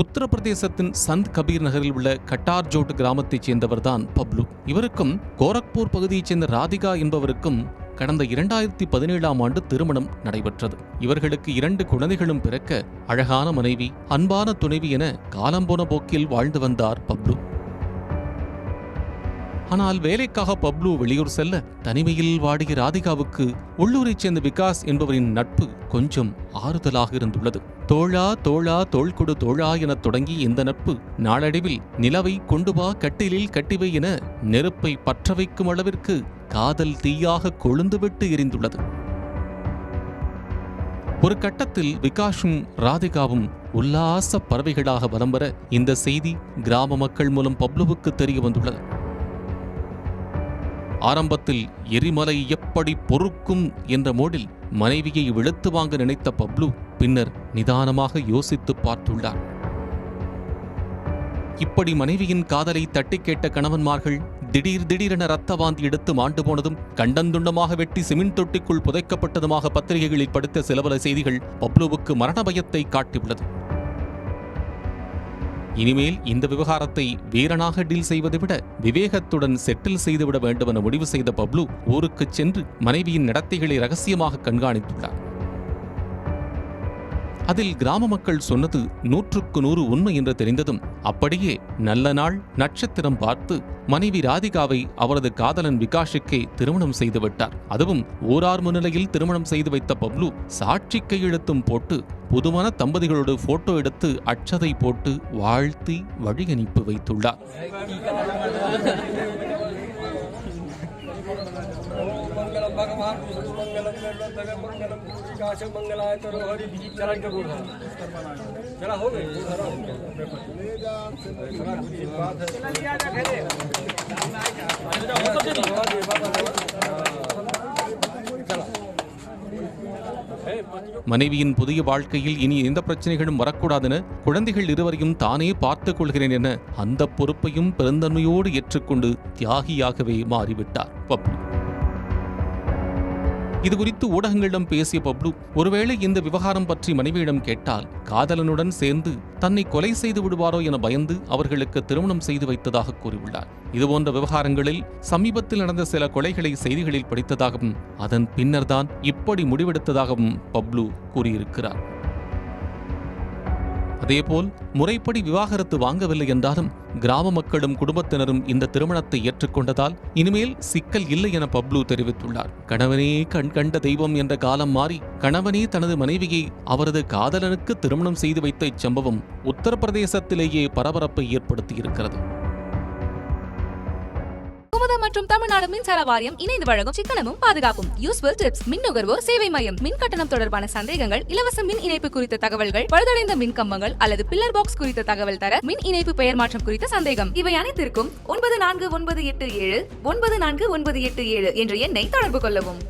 உத்தரப்பிரதேசத்தின் சந்த் கபீர் நகரில் உள்ள கட்டார்ஜோட் கிராமத்தைச் சேர்ந்தவர்தான் பப்ளு. இவருக்கும் கோரக்பூர் பகுதியைச் சேர்ந்த ராதிகா என்பவருக்கும் கடந்த 2017ஆம் ஆண்டு திருமணம் நடைபெற்றது. இவர்களுக்கு 2 குழந்தைகளும் பிறக்க அழகான மனைவி, அன்பான துணைவி என காலம்போன போக்கில் வாழ்ந்து வந்தார் பப்ளு. ஆனால் வேலைக்காக பப்ளு வெளியூர் செல்ல தனிமையில் வாடிய ராதிகாவுக்கு உள்ளூரைச் சேர்ந்த விகாஸ் என்பவரின் நட்பு கொஞ்சம் ஆறுதலாக இருந்துள்ளது. தோழா தோழா தோள் கொடு தோழா என தொடங்கி இந்த நட்பு நாளடைவில் நிலவை கொண்டு வா கட்டிலில் கட்டிவை என நெருப்பை பற்ற வைக்கும் அளவிற்கு காதல் தீயாக கொழுந்துவிட்டு எரிந்துள்ளது. ஒரு கட்டத்தில் விகாஷும் ராதிகாவும் உல்லாச பறவைகளாக வலம் வர இந்த செய்தி கிராம மக்கள் மூலம் பப்ளுவுக்கு தெரிய வந்துள்ளது. ஆரம்பத்தில் எரிமலை எப்படி பொறுக்கும் என்ற மோடில் மனைவியை வெளுத்து வாங்க நினைத்த பப்ளு பின்னர் நிதானமாக யோசித்து பார்த்துள்ளார். இப்படி மனைவியின் காதலை தட்டி கேட்ட கணவன்மார்கள் திடீரென ரத்த வாந்தி எடுத்து மாண்டு போனதும் கண்டந்துண்டமாக வெட்டி சிமெண்ட் தொட்டிக்குள் புதைக்கப்பட்டதுமாக பத்திரிகைகளில் படித்த சில பல செய்திகள் பப்ளுவுக்கு மரண பயத்தை காட்டியுள்ளது. இனிமேல் இந்த விவகாரத்தை வீரனாக டீல் செய்வதை விட விவேகத்துடன் செட்டில் செய்துவிட வேண்டும் என முடிவு செய்த பப்ளு ஊருக்கு சென்று மனைவியின் நடத்தைகளை ரகசியமாக கண்காணித்துள்ளார். அதில் கிராம மக்கள் சொன்னது 100க்கு 100 உண்மை என்று தெரிந்ததும் அப்படியே நல்ல நாள் நட்சத்திரம் பார்த்து மனைவி ராதிகாவை அவரது காதலன் விகாஷுக்கே திருமணம் செய்துவிட்டார். அதுவும் ஊரார் முன்னிலையில் திருமணம் செய்து வைத்த பப்ளு சாட்சி கையெழுத்தும் போட்டு புதுமண தம்பதிகளோடு போட்டோ எடுத்து அட்சதை போட்டு வாழ்த்தி வழி அனுப்பி வைத்துள்ளார். மனைவியின் புதிய வாழ்க்கையில் இனி எந்த பிரச்சனைகளும் வரக்கூடாதென குழந்தைகள் இருவரையும் தானே பார்த்துக் கொள்கிறேன் என அந்த பொறுப்பையும் பெருந்தன்மையோடு ஏற்றுக்கொண்டு தியாகியாகவே மாறிவிட்டார் பப்ளு. இதுகுறித்து ஊடகங்களிடம் பேசிய பப்ளு ஒருவேளை இந்த விவகாரம் பற்றி மனைவியிடம் கேட்டால் காதலனுடன் சேர்ந்து தன்னை கொலை செய்து விடுவாரோ என பயந்து அவர்களுக்கு திருமணம் செய்து வைத்ததாக கூறியுள்ளார். இதுபோன்ற விவகாரங்களில் சமீபத்தில் நடந்த சில கொலைகளை செய்திகளில் படித்ததாகவும் அதன் பின்னர்தான் இப்படி முடிவெடுத்ததாகவும் பப்ளு கூறியிருக்கிறார். அதேபோல் முறைப்படி விவாகரத்து வாங்கவில்லை என்றாலும் கிராம மக்களும் குடும்பத்தினரும் இந்த திருமணத்தை ஏற்றுக்கொண்டதால் இனிமேல் சிக்கல் இல்லை என பப்ளு தெரிவித்துள்ளார். கணவனே கண் கண்ட தெய்வம் என்ற காலம் மாறி கணவனே தனது மனைவியை அவரது காதலனுக்கு திருமணம் செய்து வைத்த இச்சம்பவம் உத்தரப்பிரதேசத்திலேயே பரபரப்பை ஏற்படுத்தியிருக்கிறது. மற்றும் தமிழ்நாடு மின்சார வாரியம் இணைந்து வழங்கும் சிக்கனமும் பாதுகாப்பும் யூஸ்ஃபுல் டிப்ஸ், மின் நுகர்வோர் சேவை மையம், மின் கட்டணம் தொடர்பான சந்தேகங்கள், இலவச மின் இணைப்பு குறித்த தகவல்கள், பழுதடைந்த மின் கம்பங்கள் அல்லது பில்லர் பாக்ஸ் குறித்த தகவல் தர, மின் இணைப்பு பெயர் மாற்றம் குறித்த சந்தேகம், இவை அனைத்திற்கும் 9497 என்ற எண்ணை தொடர்பு கொள்ளவும்.